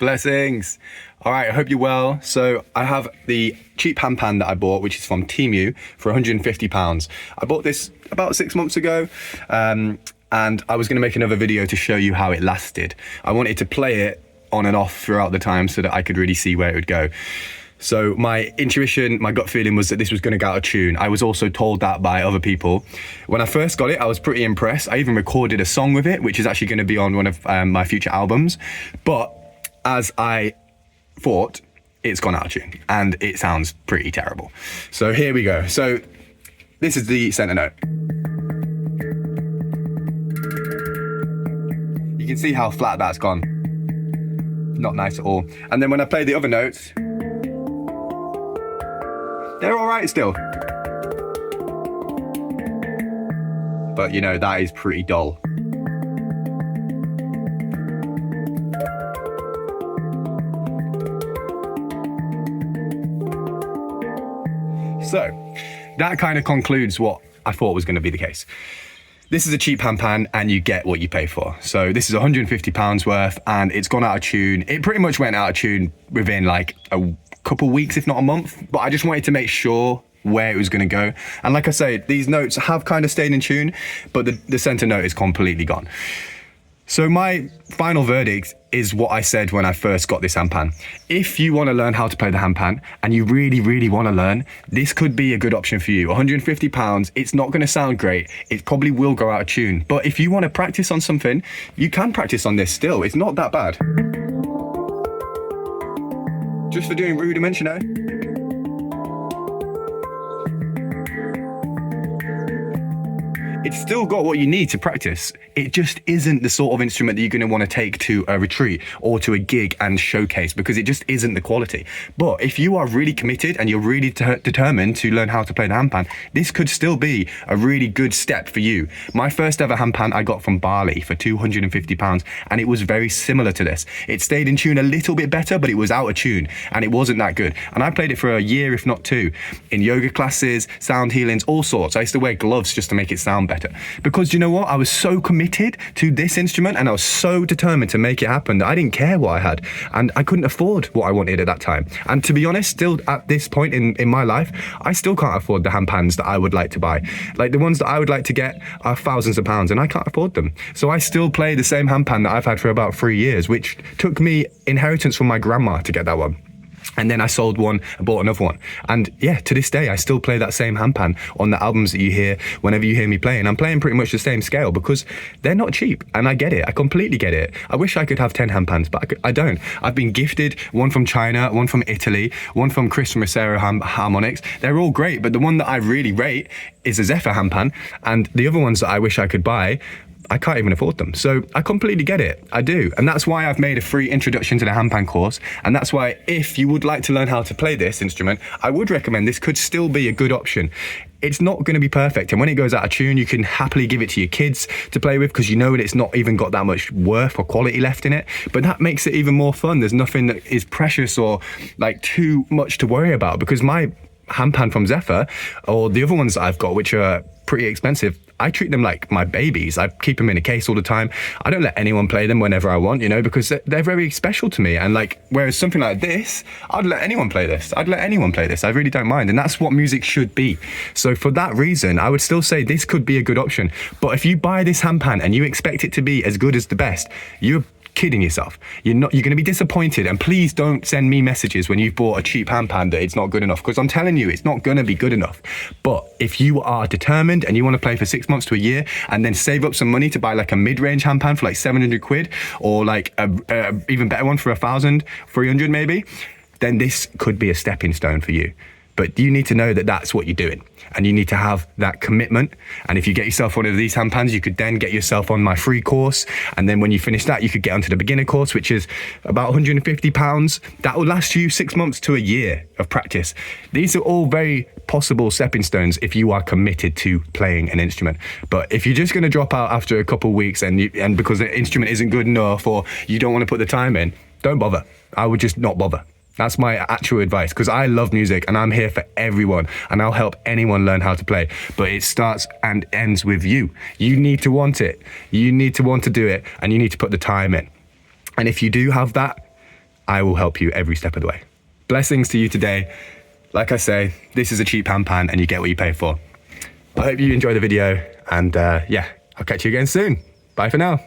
Blessings. All right, I hope you're well. So I have the cheap handpan that I bought, which is from Temu for £150. I bought this about 6 months ago, and I was going to make another video to show you how it lasted. I wanted to play it on and off throughout the time so that I could really see where it would go. So my intuition, my gut feeling was that this was going to go out of tune. I was also told that by other people. When I first got it, I was pretty impressed. I even recorded a song with it, which is actually going to be on one of my future albums. But as I thought, it's gone out of tune and it sounds pretty terrible. So here we go. So this is the center note. You can see how flat that's gone. Not nice at all. And then when I play the other notes, they're all right still. But you know, that is pretty dull. So that kind of concludes what I thought was going to be the case. This is a cheap handpan and you get what you pay for. So this is £150 worth and it's gone out of tune. It pretty much went out of tune within like a couple weeks, if not a month, but I just wanted to make sure where it was going to go. And like I say, these notes have kind of stayed in tune, but the center note is completely gone. So my final verdict is what I said when I first got this handpan. If you want to learn how to play the handpan and you really, really want to learn, this could be a good option for you. £150, it's not going to sound great. It probably will go out of tune. But if you want to practice on something, you can practice on this still. It's not that bad. Just for doing rudiments, you know? It's still got what you need to practice. It just isn't the sort of instrument that you're going to want to take to a retreat or to a gig and showcase, because it just isn't the quality. But if you are really committed and you're really determined to learn how to play the handpan, this could still be a really good step for you. My first ever handpan I got from Bali for £250, and it was very similar to this. It stayed in tune a little bit better, but it was out of tune and it wasn't that good. And I played it for a year, if not two, in yoga classes, sound healings, all sorts. I used to wear gloves just to make it sound better. Because you know what? I was so committed to this instrument and I was so determined to make it happen that I didn't care what I had. And I couldn't afford what I wanted at that time. And to be honest, still at this point in my life, I still can't afford the handpans that I would like to buy. Like the ones that I would like to get are thousands of pounds and I can't afford them. So I still play the same handpan that I've had for about 3 years, which took me inheritance from my grandma to get that one. And then I sold one and bought another one. And yeah, to this day, I still play that same handpan on the albums that you hear whenever you hear me playing. I'm playing pretty much the same scale because they're not cheap. And I get it. I completely get it. I wish I could have 10 handpans, but I don't. I've been gifted one from China, one from Italy, one from Chris from Rosero Harmonics. They're all great, but the one that I really rate is a Zephyr handpan. And the other ones that I wish I could buy, I can't even afford them. So I completely get it. I do. And that's why I've made a free introduction to the handpan course. And that's why if you would like to learn how to play this instrument, I would recommend this could still be a good option. It's not going to be perfect. And when it goes out of tune, you can happily give it to your kids to play with because you know that it's not even got that much worth or quality left in it. But that makes it even more fun. There's nothing that is precious or like too much to worry about, because my handpan from Zephyr or the other ones that I've got, which are pretty expensive, I treat them like my babies. I keep them in a case all the time. I don't let anyone play them whenever I want, you know, because they're very special to me. And like, whereas something like this, I'd let anyone play this. I'd let anyone play this. I really don't mind. And that's what music should be. So for that reason, I would still say this could be a good option. But if you buy this handpan and you expect it to be as good as the best, you're kidding yourself. You're going to be disappointed. And please don't send me messages when you've bought a cheap handpan that it's not good enough, because I'm telling you, it's not going to be good enough. But if you are determined and you want to play for 6 months to a year and then save up some money to buy like a mid-range handpan for like 700 quid or like a even better one for 1,300 maybe, then this could be a stepping stone for you. But you need to know that that's what you're doing, and you need to have that commitment. And if you get yourself one of these handpans, you could then get yourself on my free course. And then when you finish that, you could get onto the beginner course, which is about £150. That will last you 6 months to a year of practice. These are all very possible stepping stones if you are committed to playing an instrument. But if you're just going to drop out after a couple of weeks and because the instrument isn't good enough or you don't want to put the time in, don't bother. I would just not bother. That's my actual advice, because I love music and I'm here for everyone and I'll help anyone learn how to play. But it starts and ends with you. You need to want it. You need to want to do it, and you need to put the time in. And if you do have that, I will help you every step of the way. Blessings to you today. Like I say, this is a cheap handpan and you get what you pay for. I hope you enjoy the video, and yeah, I'll catch you again soon. Bye for now.